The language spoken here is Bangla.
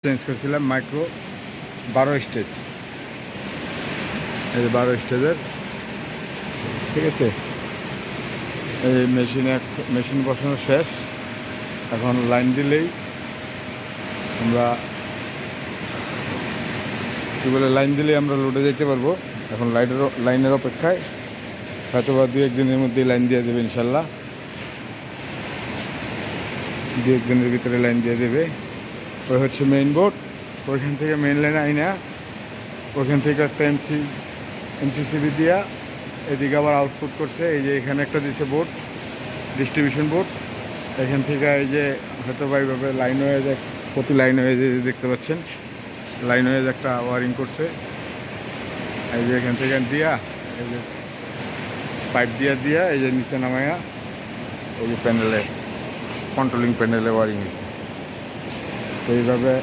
চেঞ্জ করছিলাম মাইক্রো 12 স্টেজ, এই যে 12 স্টেজের, ঠিক আছে। এই মেশিন বসানো শেষ, এখন লাইন দিলেই আমরা কী বলে লাইন দিলেই আমরা লোডে যেতে পারবো। এখন লাইনের অপেক্ষায়, হয়তো বা 2-1 দিনের মধ্যেই লাইন দিয়ে দেবে ইনশাল্লাহ। 2-1 দিনের ভিতরে লাইন দিয়ে দেবে। ওই হচ্ছে মেইন বোর্ড, ওইখান থেকে মেইন লাইন আইনা ওইখান থেকে একটা এমসিসিবি দিয়া এদিকে আবার আউটপুট করছে। এই যে এখানে একটা দিছে বোর্ড, ডিস্ট্রিবিউশন বোর্ড। এখান থেকে এই যে হয়তো বা এইভাবে লাইন ওয়েজ, প্রতি লাইন ওয়েজ দেখতে পাচ্ছেন লাইন ওয়েজ একটা ওয়ারিং করছে। এই যে এখান থেকে দিয়া এই যে পাইপ দিয়া এই যে নিচে নামাইয়া এই যে প্যানেলে, কন্ট্রোলিং প্যানেলে ওয়ারিং হয়েছে। তো এইভাবে